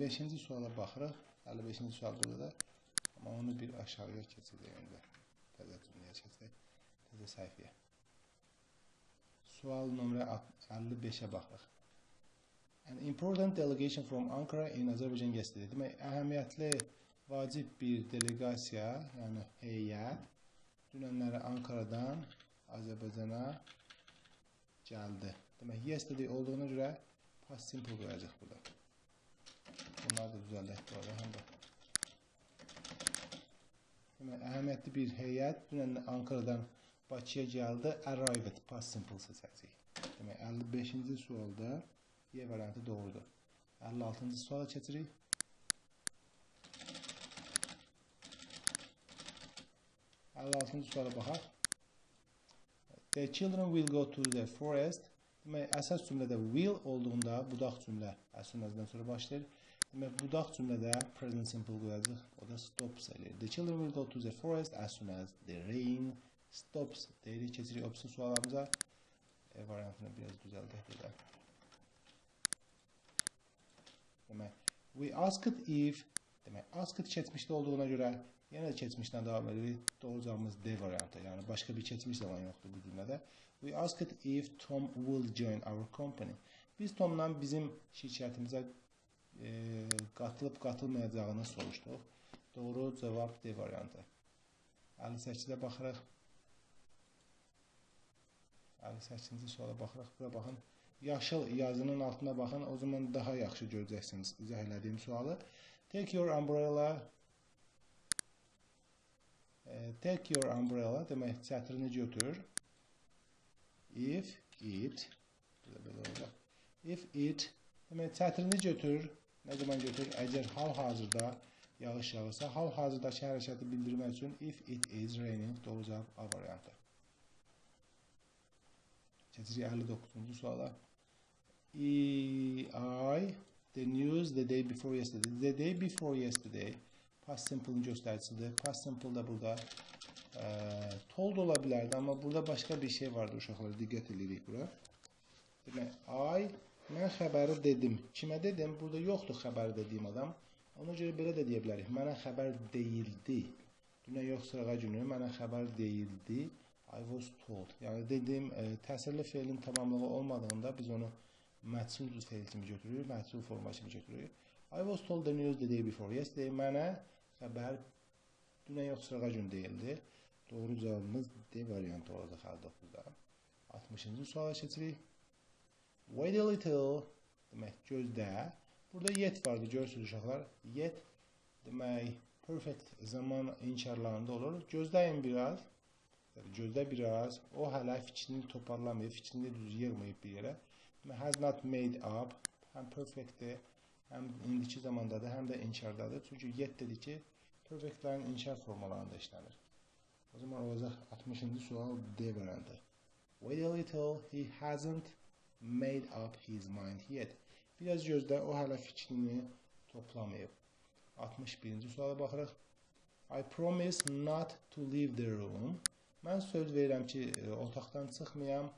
55-ci suala baxırıq. 55-ci sual burada da. Amma onu bir aşağıya keçəcək. Təzə cümləyə keçək. Təzə səhifəyə. Sual nömrə 55-ə baxırıq. An important delegation from Ankara in Azerbaijan yesterday. Demək, əhəmiyyətli, vacib bir delegasiya, yəni heyət, dünənləri Ankaradan Azərbaycana gəldi. Demək, yesterday olduğuna görə past simple qoyacaq burada. Bunları da düzəldək burada həm də. Demək, əhəmiyyətli bir heyət dünən Ankaradan Bakıya gəldi. Arrived past simple seçəcək. Demək, 55-ci sualda Y variantı doğrudur. 56-cı suala keçirik. Suala baxaq. The children will go to the forest. Demək, əsas cümlədə will olduğunda budaq cümlə as-soon-as'dan sonra başlayır. Demək, budaq cümlədə present simple qoyacaq. O da stops eləyir. The children will go to the forest as soon as the rain stops. Deyirik, keçirik opsiyon suallarımıza. Variantını biraz düzəldək burada. Demək, we asked if, demək, asked keçmişdə olduğuna görə yenə də keçmişdən davam edirik. Doğru cavabımız D variantı. Yəni, başqa bir keçmiş zaman yoxdur bu cümlədə. We asked if Tom will join our company. Biz Tomla bizim şirkətimizə qatılıb-qatılmayacağını soruşduq. Doğru cavab D variantı. 58-də baxırıq. 58-ci suala baxırıq. Bura baxın. Yaşıl yazının altına baxın. O zaman daha yaxşı görəcəksiniz izah elədiyim sualı. Take your umbrella. Take your umbrella. Demək, çətrini götür. If it. If it. Demək, çətrini götür. Nə zaman götür? Əgər hal-hazırda yağış yağırsa, hal-hazırdakı hərəkəti bildirmək üçün if it is raining. Doğru cavab A variantı. Keçirik 59-cu suala. The news the day before yesterday. The day before yesterday past simple'ın göstəricisidir. Past simple da burada told ola bilərdi, amma burada başqa bir şey vardı uşaqlar. Diqqət edirik bura. Demək, mən xəbəri dedim. Kimə dedim? Burada yoxdur xəbəri dediyim adam. Ona görə belə də deyə bilərik. Mənə xəbər deyildi. Dünən yox sırağa günü mənə xəbər deyildi. I was told. Yəni dediyim təsirli feilin tamamlığı olmadığında biz onu məchul feil kimi götürürük, məchul forma kimi götürürük. I was told the news the day before yesterday. Mənə xəbər dünən yox sırağa gün deyildi. Doğru cavabımız D variantı olacaq 59-da. 60-cı suala keçirik. Wait a little. Demək, gözlə. Burada yet vardı, görürsünüz uşaqlar. Yet demək, perfect zaman inkarlarında olur. Gözləyin biraz. Gözlə biraz. O hələ fikrini toparlamayıb, fikrini düz yığmayıb bir yerə. Has not made up. Həm perfectdir, həm indiki zamandadır, həm də inkardadır. Çünki yet dedi ki, perfectlərin inkar formalarında işlənir. O zaman olacaq 60-cı sual D variantı. Wait a little, he hasn't made up his mind yet. Biraz gözlə, o hələ fikrini toplamayıb. 61-ci suala baxırıq. I promise not to leave the room. Mən söz verirəm ki, otaqdan çıxmayam.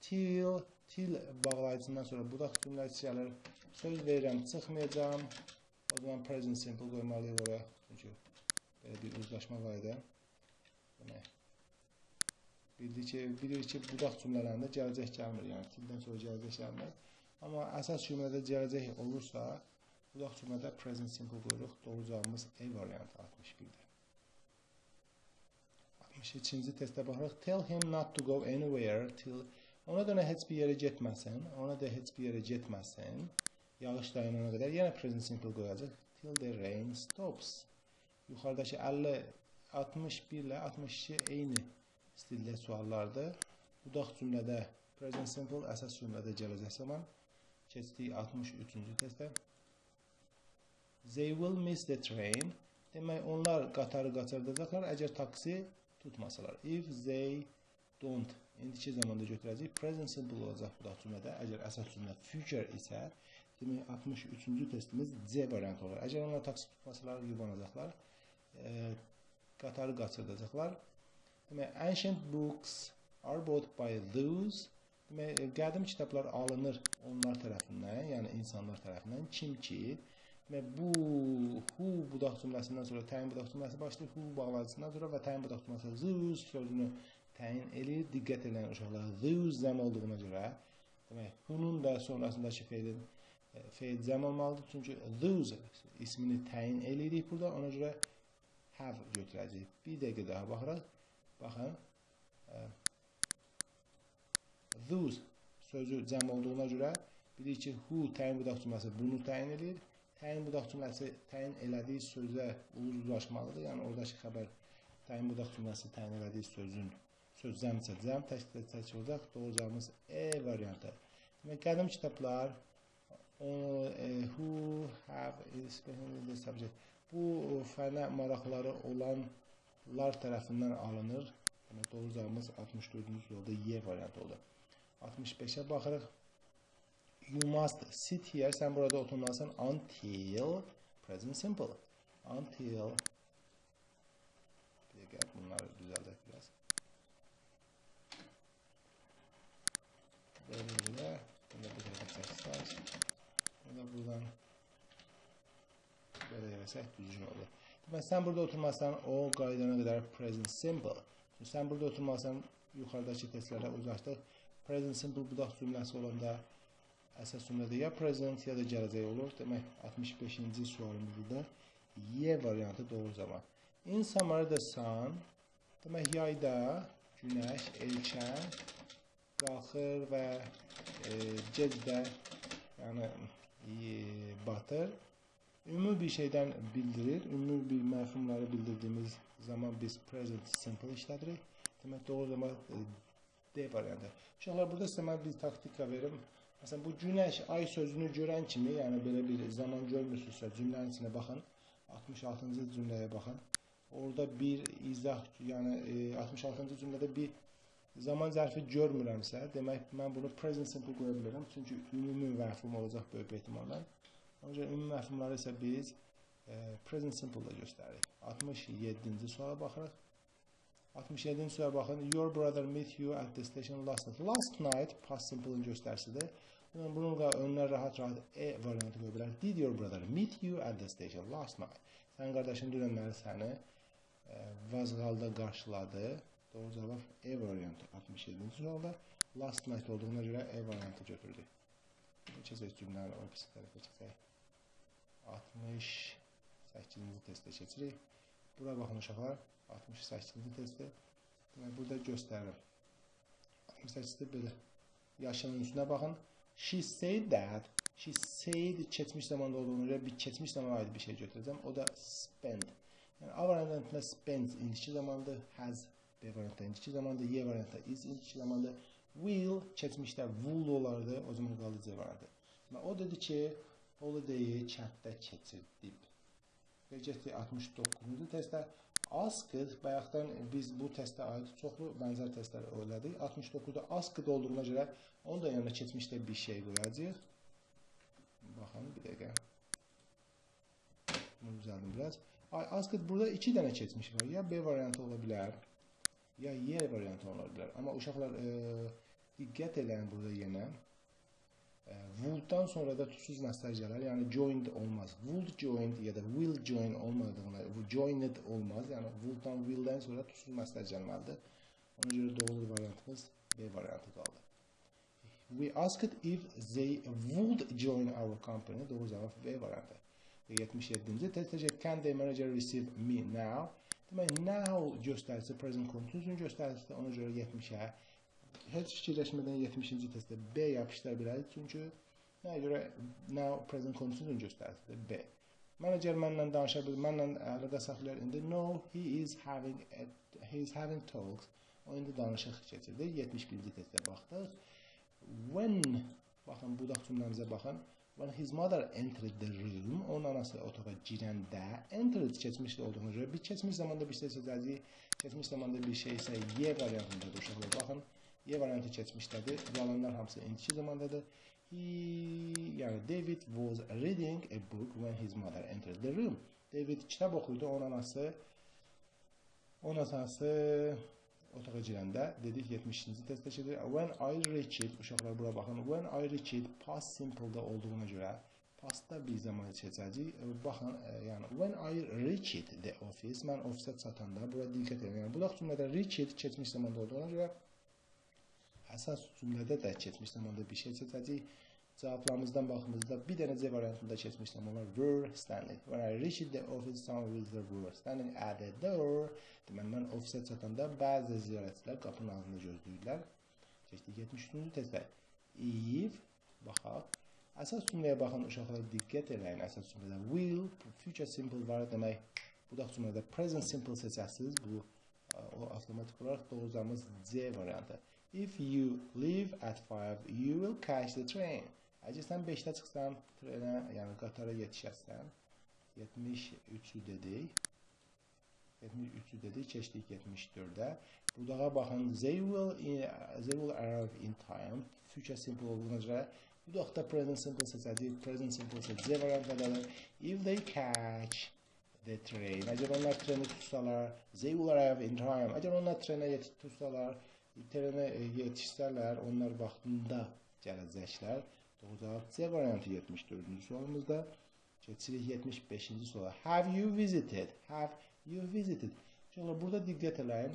Till bağlayıcısından sonra budaq cümləsi gəlir. Söz verirəm, çıxmayacağım. O zaman present simple qoymalıyıq oraya. Çünki belə bir uzlaşma var idi. Bilir ki, budaq cümlələrində gələcək gəlmir. Yəni, tildən sonra gələcək gəlmir. Amma əsas cümlədə gələcək olursa, budaq cümlədə present simple qoyuruq. Doğru cavabımız E variantı 61-dir. 62-ci testə baxırıq. Tell him not to go anywhere till... Ona da heç bir yerə getməsin. Ona da heç bir yerə getməsin. Yağış dayanana qədər yenə present simple qoyacaq. Till the rain stops. Yuxarıdakı 61 ilə 62 eyni stildə suallardır. Budaq cümlədə present simple, əsas cümlədə gələcək zaman. Keçdik 63-cü testə. They will miss the train. Demək, onlar qatarı qaçırdacaqlar, əgər taksi tutmasalar. If they don't, indiki zamanda götürəcək. Present simple olacaq budaq cümlədə. Əgər əsas cümlə future isə, demək, 63-cü testimiz C variantı olur. Əgər onlar taksi tutmasalar, yubanacaqlar. Qatarı qaçırdacaqlar. Demək, ancient books are bought by those. Demək, qədim kitablar alınır onlar tərəfindən, yəni insanlar tərəfindən. Kim ki, Demək, bu who budaq cümləsindən sonra təyin budaq cümləsi başlayır, who bağlacısından sonra və təyin budaq cümləsi those sözünü təyin edir. Diqqət edin uşaqlar, those zəm olduğuna görə, demək, who'nun da sonrasındakı feil zəm olmalıdır. Çünki those ismini təyin edirik burada, ona görə have götürəcəyik. Bir dəqiqə daha baxırıq. Baxın, those sözü cəm olduğuna görə bilirik ki, who təyin budaq cümləsi bunu təyin edir. Təyin budaq cümləsi təyin elədiyi sözə uzlaşmalıdır. Yəni, oradakı xəbər təyin budaq cümləsi təyin elədiyi sözün söz zəmsə zəm təşkil olacaq. Doğru cavabımız E variantı. Demək, qədim kitablar who have the subject bu fənə maraqları olanlar tərəfindən alınır. Demək, doğru cavabımız 64-cü yolda Y variantı oldu. 65-ə baxırıq. You must sit here. Sən burada oturmalısın until present simple. Until bir dəqiqə, bunları düzəldək biraz. Belə, burada bir dəqiqə çəksək. Buradan belə eləsək düzgün olur. Demək, sən burada oturmalısın o qaydana qədər present simple. Sən burada oturmalısın, yuxarıdakı testlərə uzlaşdıq. Present simple budaq cümləsi olanda əsas cümlədə ya present ya da gələcək olur. Demək, 65-ci sualımız burada Y variantı doğru cavab. In summer the sun, demək, yayda günəş erkən qalxır və gecdə, yəni batır. Ümumi bir şeydən bildirir. Ümumi bir məfhumları bildirdiyimiz zaman biz present simple işlədirik. Demək, doğru cavab D variantı. Uşaqlar, burada sizə mən bir taktika verim. Məsələn, bu günəş, ay sözünü görən kimi, yəni belə bir zaman görmürsünüzsə, cümlənin içinə baxın. 66-cı cümləyə baxın. Orada bir izah, yəni 66-cı cümlədə bir zaman zərfi görmürəmsə, demək, mən bunu present simple qoya bilirəm. Çünki ümumi məfhum olacaq böyük ehtimalla. Ancaq ümumi məfhumları isə biz present simple ilə göstəririk. 67-ci suala baxırıq. 67-ci suala baxın. Your brother met you at the station last night. Last night past simple-ın göstərisidir. Bununla önünə rahat-rahat E variantı qoya bilər. Did your brother meet you at the station last night? Sən qardaşın dünənləri səni vazqalda qarşıladı. Doğru cavab E variantı 67-ci sualda. Last night olduğuna görə E variantı götürdük. Keçəcək cümlənin o birisi tərəfə keçək. 68-ci testə keçirik. Bura baxın uşaqlar. 68-ci testi. Demək, burada göstərir. 68-də belə yaşının üstünə baxın. She said that. She said keçmiş zamanda olduğuna görə bir keçmiş zamana aid bir şey götürəcəm. O da spend. Yəni, A variantında spend indiki zamandır. Has B variantında indiki zamandır. Y variantında is indiki zamandır. Will keçmişdə would olardı. O zaman qaldı C variantı. O dedi ki, holiday-i kənddə keçirdik. Və getdik 69-cu testə. Asked, bayaqdan biz bu testə aid çoxlu bənzər testlər elədik. 69-da asked olduğuna görə onun da yanına keçmişdə bir şey qoyacaq. Baxın, bir dəqiqə. Bunu düzəldim biraz. Asked burada 2 dənə keçmiş var. Ya B variantı ola bilər, ya Y variantı ola bilər. Amma uşaqlar diqqət edin burada yenə. Would'dan sonra da tüksüz məsələ gələr. Yəni joined olmaz. Would joined ya da will join olmadığına, joined olmaz. Yəni would'dan, will'dən sonra tüksüz məsələ gəlməlidir. Ona görə doğru variantımız B variantı qaldı. We asked if they would join our company. Doğru cavab B variantı. 77-ci testəcək. Can the manager receive me now? Demək, now göstərisi present continuous göstərisidir. Ona görə 70-ə heç fikirləşmədən 70-ci testdə B yapışdıra bilərik. Çünki nəyə görə now present continuous göstərisidir B. Manager mənlə danışa bilir, mənlə əlaqə saxlayır. İndi no, he is having talks. O indi danışıq keçirdi. 71-ci testdə baxdıq. When, baxın, budaq cümləmizə baxın. When his mother entered the room, onun anası otağa girəndə, entered keçmişdə olduğuna görə, bir keçmiş zamanda bir şey sözəcəyik, keçmiş zamanda bir şey isə Y variantındadır uşaqlar. Baxın, Y variantı keçmişdədir, qalanlar hamısı indiki zamandadır. Yəni David was reading a book when his mother entered the room. David kitab oxuydu, onun anası otağa girəndə, dedik 70-ci testə gedir. When I reached, uşaqlar bura baxın, when I reached past simple-da olduğuna görə Pasta bir zaman keçəcəyik. Baxın, yəni when I reached the office, mən ofisə çatanda, bura diqqət edin. Yəni bu da cümlədə reached keçmiş zamanda olduğuna görə əsas cümlədə də keçmiş zamanda bir şey keçəcəyik. Cavablarımızdan baxımızda bir dənə C variantında keçmiş zamanlar were standing. When I reached the office, some visitors were standing at the door. Deməli, mən ofisə çatanda bəzi ziyarətçilər qapının ağzında gözləyirlər. Keçdik 73-cü testə. If, baxaq. Əsas cümləyə baxın, uşaqlar diqqət eləyin. Əsas cümlədə will, future simple var demək. Bu da cümlədə present simple seçəsiniz. Bu o avtomatik olaraq doğrucamız C variantı. If you leave at 5, you will catch the train. Əgər sən 5-də çıxsan, trenə, yəni qatara yetişərsən, 73-ü dedik. 73-ü dedik, keçdik 74-də. Budağa baxın, they will arrive in time. Future simple olduğuna görə budaqda present simple seçəcəyik. Present simple C variantındadır. If they catch the train. Əgər onlar treni tutsalar, they will arrive in time. Əgər onlar trenə tutsalar, trenə yetişsələr, onlar vaxtında gələcəklər. Doğru cavab C variantı 74-cü sualımızda. Keçirik 75-ci suala. Have you visited? Have you visited? Çünki burada diqqət eləyin.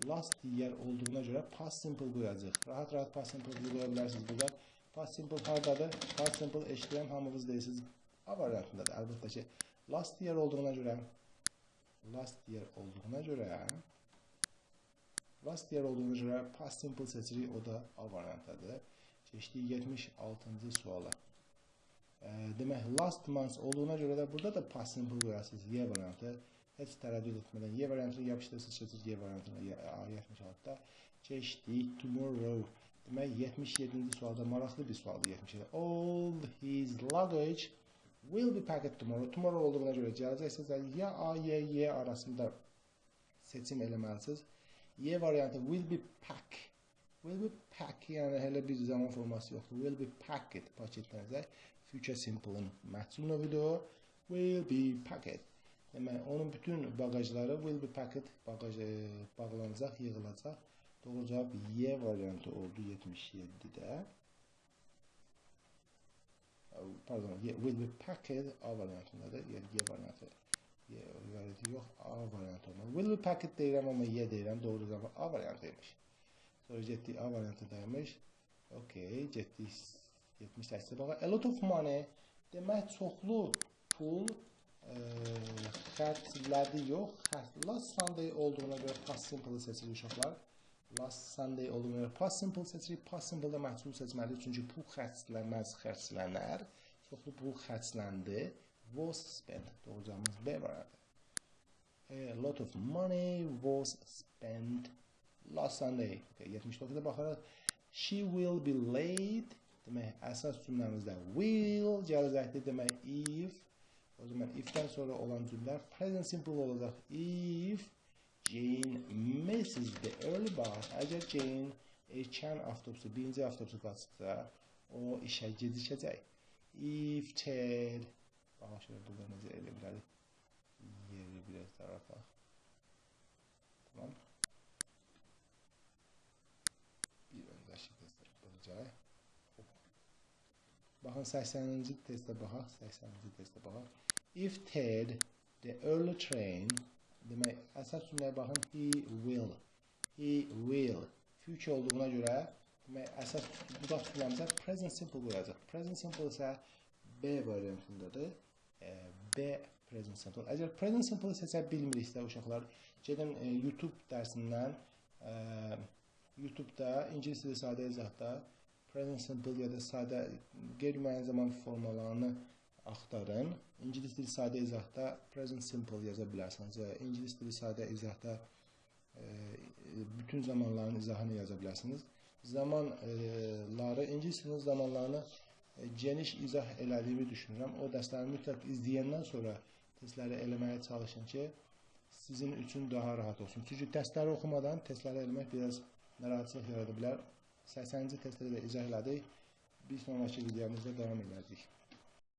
Last yer olduğuna görə past simple qoyacaq. Rahat-rahat past simple qoya bilərsiniz burada. Past simple haradadır? Past simple eşitləyən hamınız deyirsiniz A variantındadır. Əlbəttə ki, last yer olduğuna görə past simple seçirik. O da A variantdadır. Keçdik 76-cı suala. Demək, last month olduğuna görə də burada da past simple qoyarsınız. Y variantı. Heç tərəddüd etmədən Y variantını yapışdırırsınız. Keçirik Y variantını 76-da. Keçdik tomorrow. Demək, 77-ci sualda maraqlı bir sualdır. 77. All his luggage will be packed tomorrow. Tomorrow olduğuna görə gələcəksiniz. Ya A, Y arasında seçim eləməlisiniz. Y variantı will be packed. Will be packed, yəni hələ bir zaman forması yoxdur. Will be packed paketlənəcək. Future simple-ın məhsul növüdür. Will be packed. Demək, onun bütün bagajları will be packed bağlanacaq, yığılacaq. Doğru cavab Y variantı oldu 77-də. Pardon, will be packed A variantındadır. Yəni Y variantı. Y variantı yox, A variantı olmalı. Will be packed deyirəm, amma Y deyirəm. Doğru cavab A variantıymış. Sonra getdik A variantındaymış. Okay, getdik 78-də baxa. A lot of money demək çoxlu pul xərclədi yox. Last Sunday olduğuna görə past simple seçirik uşaqlar. Last Sunday olduğuna görə past simple seçirik. Past simple-da məhsul seçməliyik. Çünki pul xərclənməz, xərclənər. Çoxlu pul xərcləndi. Was spent. Doğru cavabımız B variantı. A lot of money was spent last Sunday. Okay, 79-da baxaraq. She will be late. Demək, əsas cümləmizdə will gələcəkdir. Demək, if. O zaman if-dən sonra olan cümlə present simple olacaq. If Jane misses the early bus. Əgər Jane erkən avtobusu, birinci avtobusu qaçırsa, o işə gecikəcək. If Ted. Baxa, şöyle burada necə elə bilərik. Yeri biraz tarafa. Tamam. Bir öndəşik testlər olacaq. Baxın, 80-ci testə baxaq. 80-ci testə baxaq. If Ted, the early train, demək, əsas cümləyə baxın, he will. Future olduğuna görə, demək, əsas budaq cümləmizə present simple qoyacaq. Present simple isə B variantındadır. B present simple. Əgər present simple seçə bilmiriksə uşaqlar, gedin YouTube dərsindən, YouTube'da İngilis dili sadə izahda present simple ya da sadə qeyri-müəyyən zaman formalarını axtarın. İngilis dili sadə izahda present simple yaza bilərsiniz. İngilis dili sadə izahda bütün zamanların izahını yaza bilərsiniz. Zamanları, İngilis dilinin zamanlarını geniş izah elədiyimi düşünürəm. O dərsləri mütləq izləyəndən sonra testləri eləməyə çalışın ki, sizin üçün daha rahat olsun. Çünki testləri oxumadan testləri eləmək biraz narahatçılıq yarada bilər. 80-ci testləri də izah elədik. Bir sonraki videomuzda davam edəcəyik.